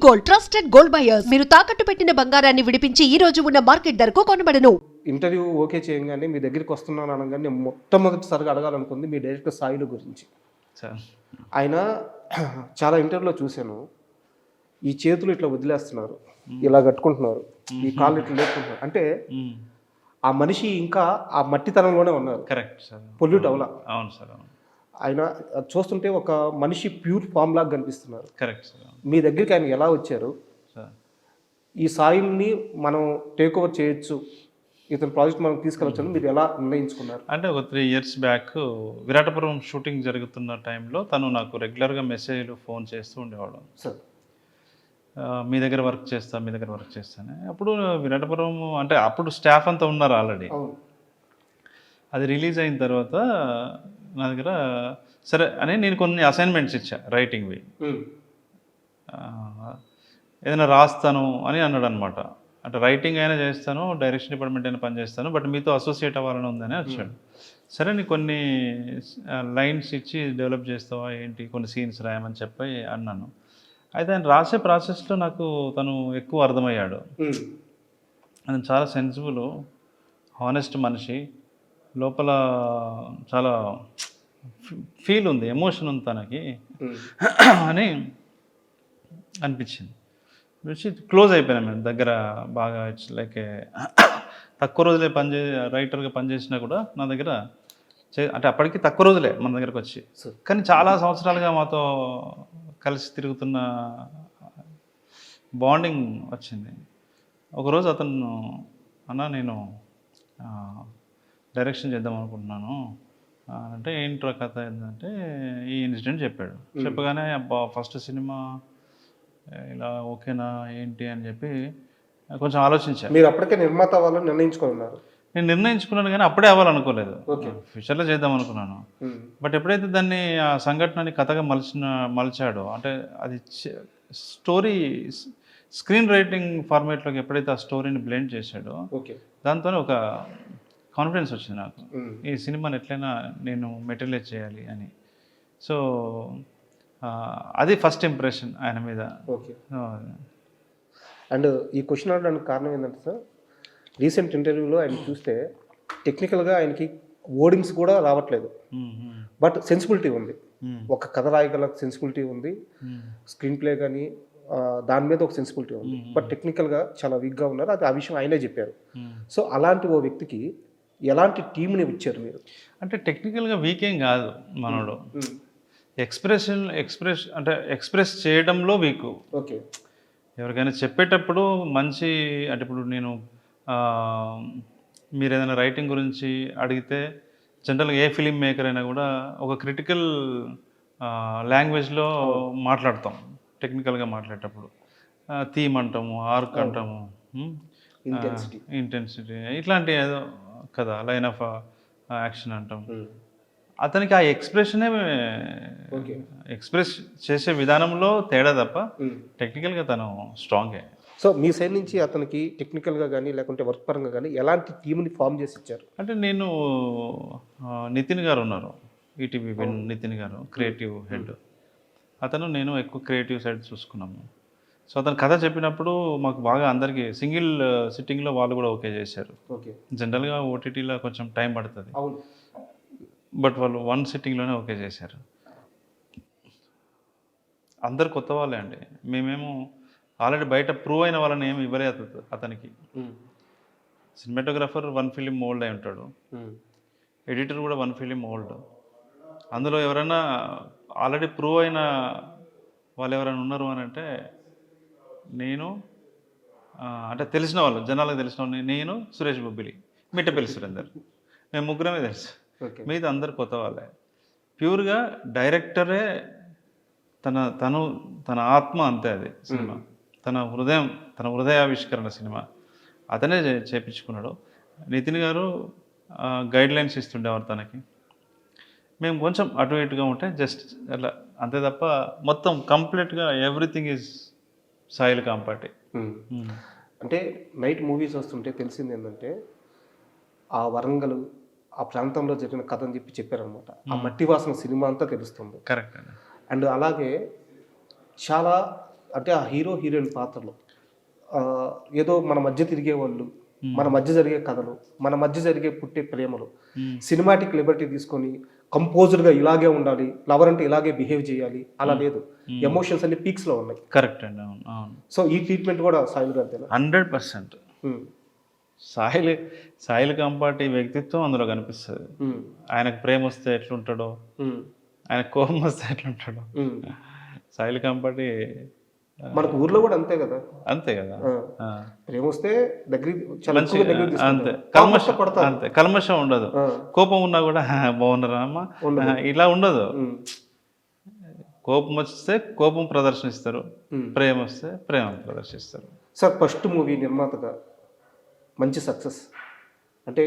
Gold, trusted gold buyers. మీరు తాకట్టు పెట్టిన బంగారాన్ని విడిపించి ఈ రోజు ఉన్న మార్కెట్ ధరకు కొనబడను. ఇంటర్వ్యూ ఓకే చేయగానే మీ దగ్గరికి వస్తున్నాను అనగానే మొట్టమొదటిసారిగా అడగాలనుకుంది మీ డైరెక్టర్ సాయిలు గురించి. సార్ ఆయన చాలా ఇంటర్వ్యూలో చూశాను, ఈ చేతులు ఇట్లా వదిలేస్తున్నారు, ఇలా కట్టుకుంటున్నారు, ఈ కాళ్ళు ఇట్లా లేపుకుంటున్నారు, అంటే ఆ మనిషి ఇంకా ఆ మట్టితనంలోనే ఉన్నారు. కరెక్ట్ సార్, పొల్యూట్ అవలా. అవును సార్, అవును ఆయన చూస్తుంటే ఒక మనిషి ప్యూర్ ఫామ్ లాగా కనిపిస్తున్నారు. Correct sir. మీ దగ్గరికి ఆయన ఎలా వచ్చారు? సార్ ఈ సాయిల్ని మనం టేక్ ఓవర్ చేయొచ్చు, ఇతని ప్రాజెక్ట్ మనం తీసుకెళ్ళొచ్చు, మీరు ఎలా నిర్ణయించుకున్నారు? అంటే ఒక 3 years బ్యాక్ విరాటపురం షూటింగ్ జరుగుతున్న టైంలో తను నాకు రెగ్యులర్గా మెసేజ్లు ఫోన్ చేస్తూ ఉండేవాడు. సార్ మీ దగ్గర వర్క్ చేస్తా, మీ దగ్గర వర్క్ చేస్తానే. అప్పుడు విరాటపురం అంటే అప్పుడు స్టాఫ్ అంతా ఉన్నారు ఆల్రెడీ. అది రిలీజ్ అయిన తర్వాత నా దగ్గర సరే అని నేను కొన్ని అసైన్మెంట్స్ ఇచ్చా రైటింగ్వి, ఏదైనా రాస్తాను అని అన్నాడు అనమాట. అంటే రైటింగ్ అయినా చేస్తాను, డైరెక్షన్ డిపార్ట్మెంట్ అయినా పని చేస్తాను, బట్ మీతో అసోసియేట్ అవ్వాలని ఉందని వచ్చాడు. సరే నీకు కొన్ని లైన్స్ ఇచ్చి డెవలప్ చేస్తావా ఏంటి, కొన్ని సీన్స్ రాయమని చెప్పి అన్నాను. అయితే ఆయన రాసే ప్రాసెస్లో నాకు తను ఎక్కువ అర్థమయ్యాడు. ఆయన చాలా సెన్సిబుల్, హానెస్ట్ మనిషి, లోపల చాలా ఫీల్ ఉంది, ఎమోషన్ ఉంది తనకి అని అనిపించింది. వచ్చి క్లోజ్ అయిపోయినా మేము దగ్గర బాగా. ఇట్స్ లైక్ తక్కువ రోజులే రైటర్గా పనిచేసినా కూడా నా దగ్గర అంటే అప్పటికి తక్కువ రోజులే మన దగ్గరకు వచ్చి, కానీ చాలా సంవత్సరాలుగా మాతో కలిసి తిరుగుతున్న బాండింగ్ వచ్చింది. ఒకరోజు అతను అన్న నేను డైరెక్షన్ చేద్దాం అనుకుంటున్నాను అంటే, ఏంట్రా కథ ఏంటంటే ఈ ఇన్సిడెంట్ చెప్పాడు. చెప్పగానే అబ్బా ఫస్ట్ సినిమా ఇలా ఓకేనా ఏంటి అని చెప్పి కొంచెం ఆలోచించాను. మీరు అప్పటికే నిర్మాత అవ్వాలని నిర్ణయించుకున్నారు? నేను నిర్ణయించుకున్నాను కానీ అప్పుడే అవ్వాలనుకోలేదు, ఫ్యూచర్లో చేద్దాం అనుకున్నాను. బట్ ఎప్పుడైతే దాన్ని ఆ సంఘటనని కథగా మలిచాడో, అంటే అది స్టోరీ స్క్రీన్ రైటింగ్ ఫార్మేట్లోకి ఎప్పుడైతే ఆ స్టోరీని బ్లెండ్ చేశాడో, దాంతోనే ఒక కాన్ఫిడెన్స్ వచ్చింది నాకు, ఈ సినిమాని ఎట్లయినా నేను మెటీరియలైజ్ చేయాలి అని. సో అది ఫస్ట్ ఇంప్రెషన్ ఆయన మీద. ఓకే. అండ్ ఈ క్వశ్చన్ అడగడానికి కారణం ఏంటంటే సార్, రీసెంట్ ఇంటర్వ్యూలో ఆయన చూస్తే టెక్నికల్గా ఆయనకి వర్డింగ్స్ కూడా రావట్లేదు, బట్ సెన్సిబిలిటీ ఉంది, ఒక కథ రాయగల సెన్సిబిలిటీ ఉంది, స్క్రీన్ ప్లే కానీ దాని మీద ఒక సెన్సిబిలిటీ ఉంది, బట్ టెక్నికల్గా చాలా వీక్గా ఉన్నారు. అది ఆ విషయం ఆయనే చెప్పారు. సో అలాంటి ఓ వ్యక్తికి ఎలాంటి టీంని ఇచ్చారు మీరు? అంటే టెక్నికల్గా వీకేం కాదు మనోడు, ఎక్స్ప్రెస్ చేయడంలో వీకు. ఓకే. ఎవరికైనా చెప్పేటప్పుడు మంచి, అంటే ఇప్పుడు నేను మీరు ఏదైనా రైటింగ్ గురించి అడిగితే జనరల్గా ఏ ఫిలిం మేకర్ అయినా కూడా ఒక క్రిటికల్ లాంగ్వేజ్లో మాట్లాడతాం. టెక్నికల్గా మాట్లాడేటప్పుడు థీమ్ అంటాము, ఆర్క్ అంటాము, ఇంటెన్సిటీ ఇట్లాంటి ఏదో కదా, లైన్ ఆఫ్ యాక్షన్ అంటాం. అతనికి ఆ ఎక్స్ప్రెస్ చేసే విధానంలో తేడా తప్ప టెక్నికల్గా తను స్ట్రాంగే. సో మీ సైడ్ నుంచి అతనికి టెక్నికల్గా కానీ లేకుంటే వర్క్ పరంగా కానీ ఎలాంటి టీంని ఫామ్ చేసి ఇచ్చారు? అంటే నేను నితిన్ గారు ఉన్నారు, ఈటీవీ నితిన్ గారు క్రియేటివ్ హెడ్, అతను నేను ఎక్కువ క్రియేటివ్ సైడ్ చూసుకున్నాము. సో అతను కథ చెప్పినప్పుడు మాకు బాగా అందరికీ సింగిల్ సిట్టింగ్లో వాళ్ళు కూడా ఓకే చేశారు. ఓకే. జనరల్గా ఓటీటీలో కొంచెం టైం పడుతుంది, బట్ వాళ్ళు 1 సిట్టింగ్లోనే ఓకే చేశారు. అందరు కొత్త వాళ్ళే అండి, మేమేమో ఆల్రెడీ బయట ప్రూవ్ అయిన వాళ్ళని ఏమి ఇవ్వలేదు అతనికి. సినిమాటోగ్రాఫర్ 1 ఫిలిం ఓల్డ్ అయి ఉంటాడు, ఎడిటర్ కూడా 1 ఫిలిం ఓల్డ్. అందులో ఎవరైనా ఆల్రెడీ ప్రూవ్ అయిన వాళ్ళు ఎవరైనా ఉన్నారు అని అంటే నేను, అంటే తెలిసిన వాళ్ళు, జనాలకు తెలిసిన వాళ్ళు, నేను, సురేష్ బొబ్బిలి, మిట్టపల్లి సురేందర్, మేము ముగ్గురమే తెలుసు. మీది అందరు కొత్త వాళ్ళే. ప్యూర్గా డైరెక్టరే తన ఆత్మ అంతే, అది సినిమా తన హృదయావిష్కరణ సినిమా అతనే చేపించుకున్నాడు. నితిన్ గారు గైడ్ లైన్స్ ఇస్తుండేవారు తనకి, మేము కొంచెం అటు ఇటుగా ఉంటే జస్ట్ అట్లా అంతే తప్ప మొత్తం కంప్లీట్గా ఎవ్రీథింగ్ ఈజ్ సాయిల్ కాంపాటి. అంటే నైట్ మూవీస్ వస్తుంటే తెలిసింది ఏంటంటే ఆ వరంగల్ ఆ ప్రాంతంలో జరిగిన కథ అని చెప్పారనమాట. ఆ మట్టి వాసన సినిమా అంతా తెలుస్తుంది. కరెక్ట్. అండ్ అలాగే చాలా అంటే ఆ హీరో హీరోయిన్ పాత్రలు ఆ, ఏదో మన మధ్య తిరిగే వాళ్ళు, మన మధ్య జరిగే కథలు, మన మధ్య జరిగే పుట్టే ప్రేమలు, సినిమాటిక్ లిబర్టీ తీసుకొని కంపోజ్డ్గా ఇలాగే ఉండాలి, లవర్ అంటే ఇలాగే బిహేవ్ చేయాలి, అలా లేదు. ఎమోషన్స్ అన్ని పీక్స్లో ఉన్నాయి. కరెక్ట్ అండి, అవును అవును, సో ఈ ట్రీట్మెంట్ కూడా సాయిల్ గారిదేనా? 100%. సాయిల్ కంపాటి వ్యక్తిత్వం అందులో కనిపిస్తుంది. ఆయనకు ప్రేమ వస్తే ఎట్లుంటాడో, ఆయనకు కోపం వస్తే ఎట్లుంటాడో. సాయిల్ కంపాటి మనకు ఊర్లో కూడా అంతే కదా. అంతే కదా, ప్రేమ వస్తే దగ్గర మంచి అంతే, కల్మషం అంతే, కల్మషం ఉండదు. కోపం ఉన్నా కూడా బాగున్నారా అమ్మ ఇలా ఉండదు. కోపం వస్తే కోపం ప్రదర్శిస్తారు, ప్రేమ వస్తే ప్రేమ ప్రదర్శిస్తారు. సార్ ఫస్ట్ మూవీ నిర్మాతగా మంచి సక్సెస్ అంటే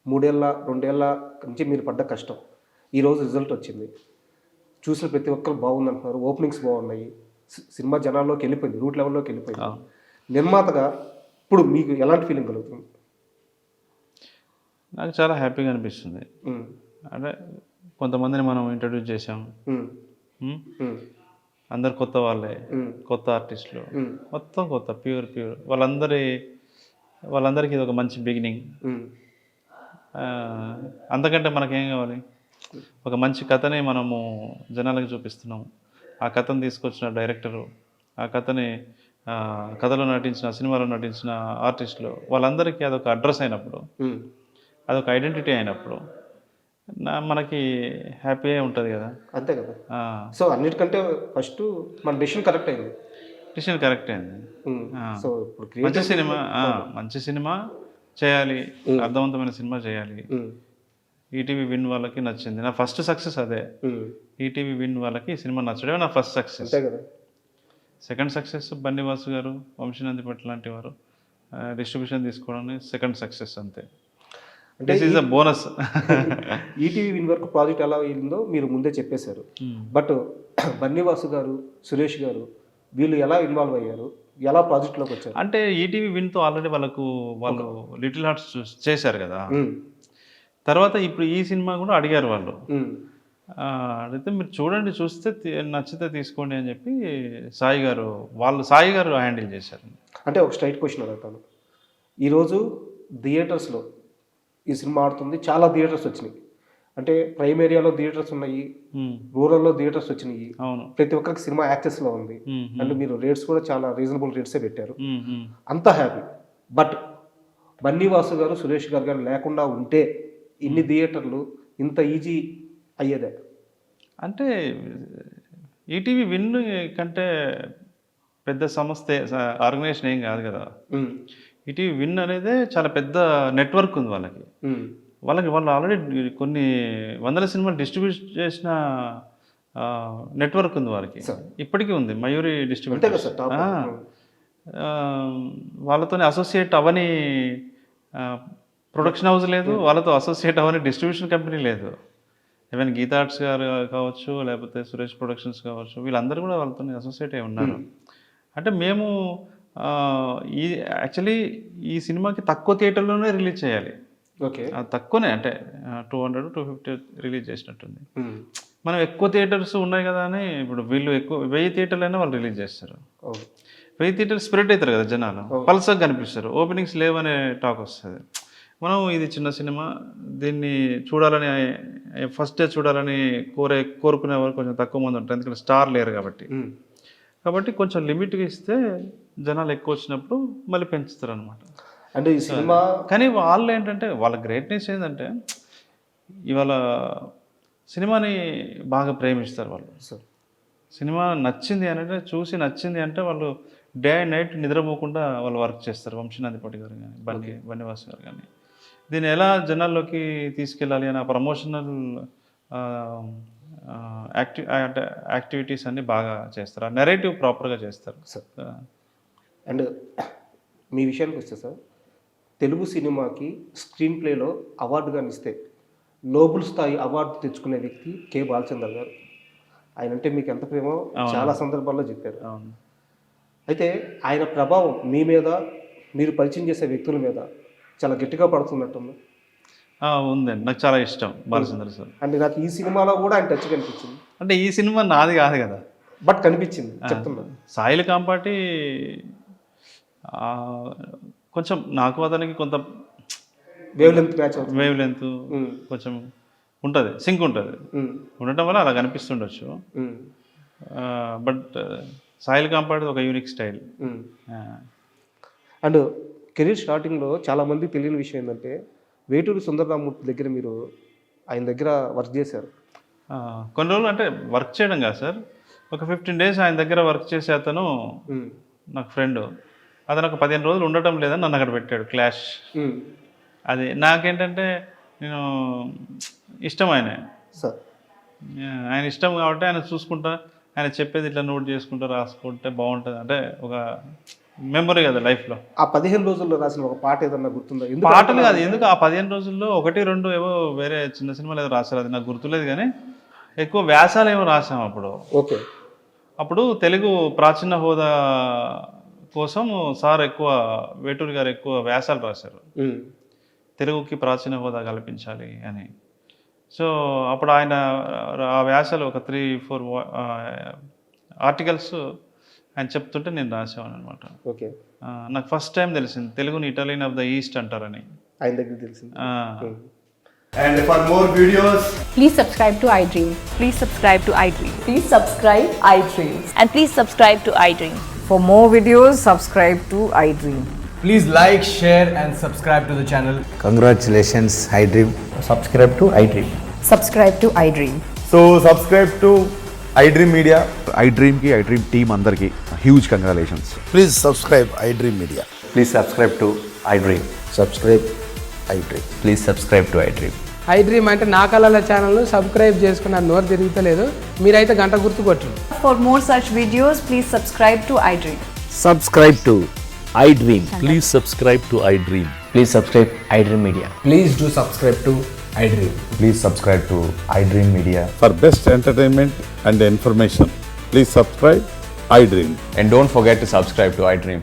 3 ఏళ్ళ 2 ఏళ్ళ నుంచి మీరు పడ్డ కష్టం ఈరోజు రిజల్ట్ వచ్చింది. చూసిన ప్రతి ఒక్కరు బాగుంది అంటున్నారు, ఓపెనింగ్స్ బాగున్నాయి, సినిమా జనాల్లోకి వెళ్ళిపోయింది, రూట్ లెవెల్లోకి వెళ్ళిపోయింది. నిర్మాతగా ఇప్పుడు మీకు ఎలాంటి ఫీలింగ్ కలుగుతుంది? నాకు చాలా హ్యాపీగా అనిపిస్తుంది. అంటే కొంతమందిని మనం ఇంట్రడ్యూస్ చేసాం, అందరు కొత్త వాళ్ళే, కొత్త ఆర్టిస్టులు, మొత్తం కొత్త ప్యూర్ వాళ్ళందరికీ ఇది ఒక మంచి బిగినింగ్. అంతకంటే మనకేం కావాలి? ఒక మంచి కథని మనము జనాలకు చూపిస్తున్నాము. ఆ కథను తీసుకొచ్చిన డైరెక్టరు, ఆ కథని కథలో నటించిన, సినిమాలో నటించిన ఆర్టిస్టులు, వాళ్ళందరికీ అదొక అడ్రస్ అయినప్పుడు, అదొక ఐడెంటిటీ అయినప్పుడు మనకి హ్యాపీగా ఉంటుంది కదా. అంతే కదా. సో అన్నిటికంటే ఫస్ట్ మన డెసిషన్ కరెక్ట్ అయింది. డిసిషన్ కరెక్ట్ అయింది. సో ఇప్పుడు మంచి సినిమా చేయాలి, అర్థవంతమైన సినిమా చేయాలి. ఈటీవీ విన్ వాళ్ళకి నచ్చింది, నా ఫస్ట్ సక్సెస్ అదే. ఈటీవీ విన్ వాళ్ళకి ఈ సినిమా నచ్చడమే నా first success. Second success Bunny Vasu గారు, వంశీనందిపట్ లాంటి వారు డిస్ట్రిబ్యూషన్ తీసుకోవడం సెకండ్ సక్సెస్ అంతే. అంటే this is a bonus. ETV win వరకు ప్రాజెక్ట్ ఎలా అయిందో మీరు ముందే చెప్పేశారు. బట్ బన్నీవాసు గారు, సురేష్ గారు వీళ్ళు ఎలా ఇన్వాల్వ్ అయ్యారు, ఎలా ప్రాజెక్ట్లోకి వచ్చారు? అంటే ఈటీవీ విన్తో ఆల్రెడీ వాళ్ళు లిటిల్ హార్ట్స్ చేశారు కదా. తర్వాత ఇప్పుడు ఈ సినిమా కూడా అడిగారు వాళ్ళు. అడిగితే మీరు చూడండి, చూస్తే నచ్చితే తీసుకోండి అని చెప్పి సాయి గారు హ్యాండిల్ చేశారు. అంటే ఒక స్ట్రైట్ క్వశ్చన్ అడుగుతాను. ఈరోజు థియేటర్స్లో ఈ సినిమా ఆడుతుంది, చాలా థియేటర్స్ వచ్చినాయి. అంటే ప్రైమ్ ఏరియాలో థియేటర్స్ ఉన్నాయి, రూరల్లో థియేటర్స్ వచ్చినాయి, ప్రతి ఒక్కరికి సినిమా యాక్సెస్లో ఉంది. అండ్ మీరు రేట్స్ కూడా చాలా రీజనబుల్ రేట్సే పెట్టారు, అంతా హ్యాపీ. బట్ బన్నీవాసు గారు, సురేష్ గారు కానీ లేకుండా ఉంటే ఇన్ని థియేటర్లు ఇంత ఈజీ అయ్యేదే? అంటే ఈటీవీ విన్ కంటే పెద్ద సంస్థ ఆర్గనైజేషన్ ఏం కాదు కదా. ఈటీవీ విన్ అనేదే చాలా పెద్ద నెట్వర్క్ ఉంది వాళ్ళు ఆల్రెడీ కొన్ని వందల సినిమాలు డిస్ట్రిబ్యూట్ చేసిన నెట్వర్క్ ఉంది వాళ్ళకి, ఇప్పటికీ ఉంది. మయూరి డిస్ట్రిబ్యూటర్, వాళ్ళతోనే అసోసియేట్ అవని ప్రొడక్షన్ హౌస్ లేదు, వాళ్ళతో అసోసియేట్ అవని డిస్ట్రిబ్యూషన్ కంపెనీ లేదు. ఈవెన్ గీతా ఆర్ట్స్ గారు కావచ్చు, లేకపోతే సురేష్ ప్రొడక్షన్స్ కావచ్చు, వీళ్ళందరూ కూడా వాళ్ళతో అసోసియేట్ అయి ఉన్నారు. అంటే మేము యాక్చువల్లీ ఈ సినిమాకి తక్కువ థియేటర్లోనే రిలీజ్ చేయాలి. తక్కువనే, అంటే 200-250 రిలీజ్ చేసినట్టుంది. మనం ఎక్కువ థియేటర్స్ ఉన్నాయి కదా అని ఇప్పుడు వీళ్ళు 1000 థియేటర్లు అయినా వాళ్ళు రిలీజ్ చేస్తారు. 1000 థియేటర్లు స్ప్రెడ్ అవుతారు కదా జనాలు, పల్సగా కనిపిస్తారు, ఓపెనింగ్స్ లేవనే టాక్ వస్తుంది. మనం ఇది చిన్న సినిమా, దీన్ని చూడాలని ఫస్ట్ డే చూడాలని కోరుకునే వాళ్ళు కొంచెం తక్కువ మంది ఉంటారు, ఎందుకంటే స్టార్ లేరు కాబట్టి కొంచెం లిమిట్గా ఇస్తే జనాలు ఎక్కువ వచ్చినప్పుడు మళ్ళీ పెంచుతారు అనమాట. అంటే ఈ సినిమా కానీ వాళ్ళు ఏంటంటే వాళ్ళ గ్రేట్నెస్ ఏంటంటే ఇవాళ సినిమాని బాగా ప్రేమిస్తారు వాళ్ళు. సినిమా నచ్చింది అంటే చూసి నచ్చింది అంటే వాళ్ళు డే అండ్ నైట్ నిద్రపోకుండా వాళ్ళు వర్క్ చేస్తారు. వంశీనందిపట్ గారు కానీ బన్నీవాసు గారు కానీ దీన్ని ఎలా జనాల్లోకి తీసుకెళ్ళాలి అని ప్రమోషనల్ యాక్టివిటీస్ అన్నీ బాగా చేస్తారు, ఆ నెరేటివ్ ప్రాపర్గా చేస్తారు సార్. అండ్ మీ విషయానికి వస్తే సార్, తెలుగు సినిమాకి స్క్రీన్ ప్లేలో అవార్డు కానీ ఇస్తే నోబుల్ స్థాయి అవార్డు తెచ్చుకునే వ్యక్తి కె బాలచంద్ర గారు. ఆయన అంటే మీకు ఎంత ప్రేమో చాలా సందర్భాల్లో చెప్పారు. అయితే ఆయన ప్రభావం మీ మీద, మీరు పరిచయం చేసే వ్యక్తుల మీద చాలా గట్టిగా పడుతున్నట్టుంది. ఉందండి, నాకు చాలా ఇష్టం బాలచంద్ర సార్. అంటే నాకు ఈ సినిమాలో కూడా ఆయన టచ్ కనిపించింది. అంటే ఈ సినిమా నాది కాదు కదా, బట్ కనిపించింది చెప్తున్నా. సాయిల్ కాంపాటి కొంచెం నాకు అతనికి కొంత వేవ్ లెంత్ మ్యాచ్ అవుతుంది. వేవ్ లెంత్ కొంచెం ఉంటుంది, సింక్ ఉంటుంది. ఉండటం వల్ల అలా కనిపిస్తుండొచ్చు. బట్ సాయిల్ కాంపాటి ఒక యూనిక్ స్టైల్. అండ్ కెరీర్ స్టార్టింగ్లో చాలామంది తెలియని విషయం ఏంటంటే వేటూరి సుందరరామూర్తి దగ్గర మీరు ఆయన దగ్గర వర్క్ చేశారు. కొన్ని రోజులు అంటే వర్క్ చేయడం కాదు సార్, ఒక 15 days ఆయన దగ్గర వర్క్ చేసే అతను నాకు ఫ్రెండ్. అతను ఒక 15 రోజులు ఉండటం లేదని నన్ను అక్కడ పెట్టాడు, క్లాష్. అది నాకేంటంటే నేను ఇష్టం సార్, ఆయన ఇష్టం కాబట్టి ఆయన చూసుకుంటా, ఆయన చెప్పేది ఇట్లా నోట్ చేసుకుంటా రాసుకుంటే బాగుంటుంది. అంటే ఒక మెమరీ కదా లైఫ్లో. ఆ 15 రోజుల్లో రాసిన ఒక పాట ఏదన్నా గుర్తుందా? పాటలు కాదు, ఎందుకు ఆ 15 రోజుల్లో 1-2 ఏవో వేరే చిన్న సినిమాలు ఏదో రాశారు, అది నాకు గుర్తులేదు. కానీ ఎక్కువ వ్యాసాలు ఏమో రాసాం అప్పుడు. ఓకే. అప్పుడు తెలుగు ప్రాచీన హోదా కోసం సార్ ఎక్కువ, వేటూరి గారు ఎక్కువ వ్యాసాలు రాశారు, తెలుగుకి ప్రాచీన హోదా కల్పించాలి అని. సో అప్పుడు ఆయన ఆ వ్యాసాలు ఒక 3-4 ఆర్టికల్స్ ఆయన చెప్తుంటే నేను రాసేవాను అనమాట. ఓకే. నాకు ఫస్ట్ టైం తెలిసింది తెలుగుని ఇటాలియన్ ఆఫ్ ద ఈస్ట్ అంటారని. ఆయన దగ్గర తెలిసింది. And for more videos, Please subscribe to iDream. Please subscribe to iDream. Please subscribe iDream. And please subscribe to iDream. For more videos, subscribe to iDream. please like, share and subscribe to the channel. Congratulations, iDream. Subscribe to iDream. Subscribe to iDream. So subscribe to iDream Media. iDream ki iDream team andarki huge congratulations. Please subscribe iDream Media. Please subscribe to iDream. Subscribe iDream. Please subscribe to iDream. iDream అంటే నా కళల ఛానల్ను subscribe చేసుకున్న నోరు తిరుగుతలేదు, మీరైతే గంట గుర్తు కొట్టండి. For more such videos, please subscribe to iDream. Subscribe to iDream. Please subscribe to iDream. Please subscribe iDream Media. Please do subscribe to iDream. Please subscribe to iDream Media. For best entertainment and information, please subscribe iDream. And don't forget to subscribe to iDream.